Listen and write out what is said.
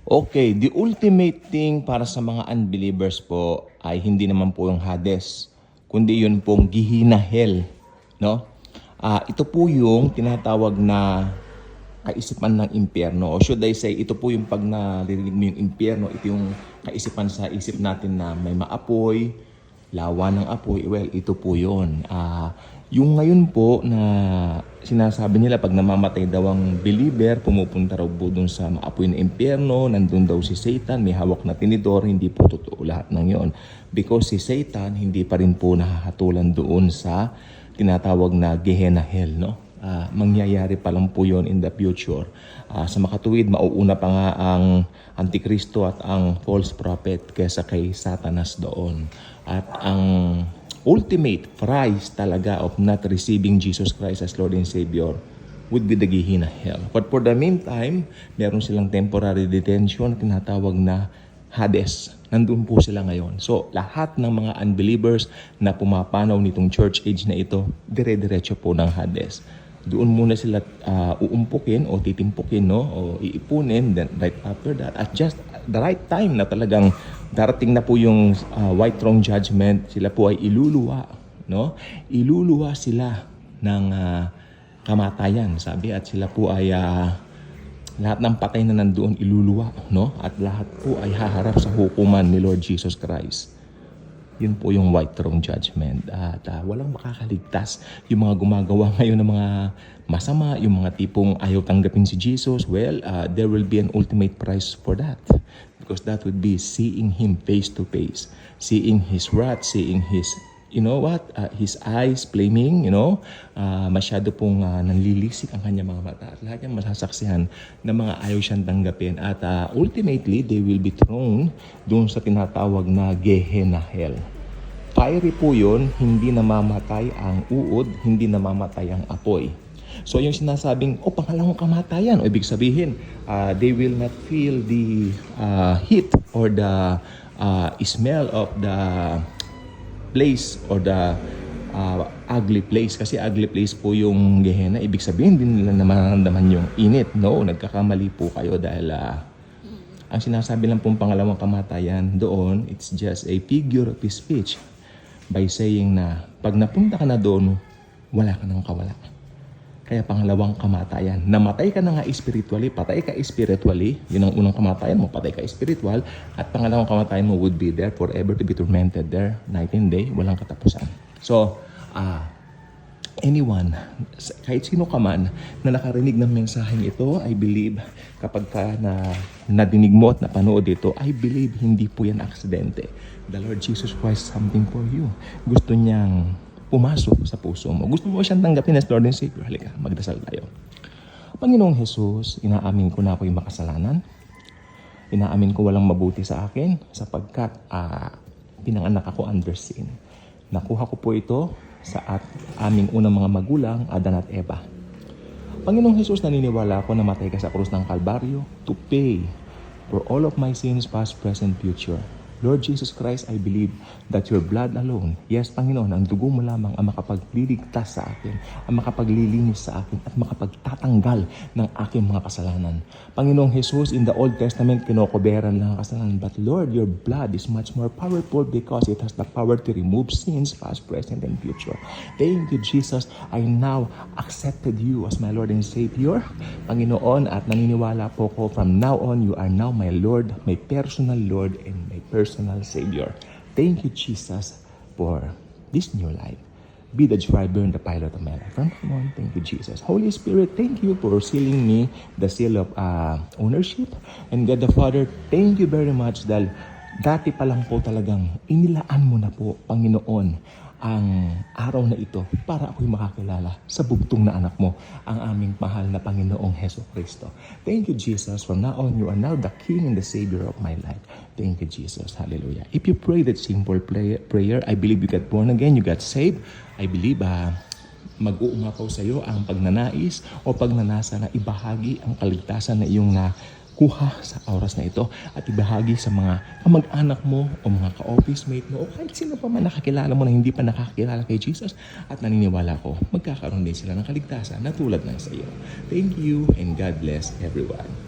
Okay, the ultimate thing para sa mga unbelievers po ay hindi naman po yung Hades, kundi yun pong Gehenna Hell, no? Ito po yung tinatawag na kaisipan ng impyerno. O should I say, ito po yung pag naririnig mo yung impyerno, ito yung kaisipan sa isip natin na may maapoy, lawa ng apoy. Well, ito po yun. Yung ngayon po na sinasabi nila pag namamatay daw ang believer, pumupunta raw po dun sa maapoy na impyerno, nandun daw si Satan, may hawak na tinidor, hindi po totoo lahat ng yon. Because si Satan hindi pa rin po nahahatulan doon sa tinatawag na Gehenna Hell, no? Mangyayari pa lang po yon in the future. Sa makatuwid, mauuna pa nga ang Antikristo at ang false prophet kaysa kay Satanas doon. At ang ultimate price talaga of not receiving Jesus Christ as Lord and Savior would be the Gehenna Hell. But for the meantime, meron silang temporary detention, tinatawag na Hades. Nandun po sila ngayon. So, lahat ng mga unbelievers na pumapanaw nitong church age na ito, dire-diretso po ng Hades. Doon muna sila uumpukin o titimpukin, no? O iipunin, then right after that, at just the right time na talagang darating na po yung white throne judgment, sila po ay iluluwa, no? Iluluwa sila ng kamatayan, sabi, at sila po ay lahat ng patay na nandoon iluluwa, no? At lahat po ay haharap sa hukuman ni Lord Jesus Christ. Yun po yung white throne judgment. At walang makakaligtas. Yung mga gumagawa ngayon ng mga masama, yung mga tipong ayaw tanggapin si Jesus, well, there will be an ultimate price for that. Because that would be seeing Him face to face. Seeing His wrath, seeing His, His eyes flaming, masyado pong nanlilisik ang kanyang mga mata. At lahat yung masasaksihan na mga ayaw siyang tanggapin. At ultimately, they will be thrown doon sa tinatawag na Gehenna Hell. Fiery po yun, hindi namamatay ang uod, hindi namamatay ang apoy. So yung sinasabing, pangalawang kamatayan, ibig sabihin, they will not feel the heat or the smell of the place or the ugly place. Kasi ugly place po yung Gehenna. Ibig sabihin, din nila namaramdaman yung init. No, nagkakamali po kayo dahil ang sinasabi lang pong pangalawang kamatayan doon, it's just a figure of speech by saying na pag napunta ka na doon, wala ka nang kawala. Kaya pangalawang kamatayan. Namatay ka na nga spiritually, patay ka spiritually. Yun ang unang kamatayan mo, patay ka spiritual. At pangalawang kamatayan mo would be there forever to be tormented there, night and day, walang katapusan. So, anyone, kahit sino ka man na nakarinig ng mensaheng ito, I believe kapag ka nadinig mo at napanood ito, I believe hindi po yan aksidente. The Lord Jesus Christ something for you. Gusto niyang pumasok sa puso mo. Gusto mo siyang tanggapin as Lord and Savior. Halika, magdasal tayo. Panginoong Jesus, inaamin ko na ako'y makasalanan. Inaamin ko walang mabuti sa akin sapagkat pinanganak ako under sin. Nakuha ko po ito sa aming unang mga magulang, Adan at Eva. Panginoong Jesus, naniniwala ako na matay ka sa krus ng Kalbaryo to pay for all of my sins, past, present, future. Lord Jesus Christ, I believe that your blood alone, yes, Panginoon, ang dugo mo lamang ang makapagliligtas sa akin, ang makapaglilinis sa akin, at makapagtatanggal ng aking mga kasalanan. Panginoong Jesus, in the Old Testament, kinokoberan lang ang kasalanan. But Lord, your blood is much more powerful because it has the power to remove sins, past, present, and future. Thank you, Jesus. I now accepted you as my Lord and Savior. Panginoon, at naniniwala po ko, from now on, you are now my Lord, my personal Lord, and my personal Savior. Thank you, Jesus, for this new life. Be the driver and the pilot of my life. From now on, thank you, Jesus. Holy Spirit, thank you for sealing me the seal of ownership. And God the Father, thank you very much dahil dati pa lang po talagang inilaan mo na po, Panginoon, ang araw na ito para ako'y makakilala sa bugtong na anak mo, ang aming mahal na Panginoong Hesus Kristo. Thank you, Jesus. From now on, you are now the King and the Savior of my life. Thank you, Jesus. Hallelujah. If you pray that simple prayer, I believe you got born again, you got saved. I believe mag-uumapaw sa iyo ang pagnanais o pagnanasa na ibahagi ang kaligtasan na iyong kuha sa oras na ito at ibahagi sa mga kamag-anak mo o mga ka-office mate mo o kahit sino pa man nakakilala mo na hindi pa nakakilala kay Jesus at naniniwala ko magkakaroon din sila ng kaligtasan na tulad ng sa iyo. Thank you and God bless everyone.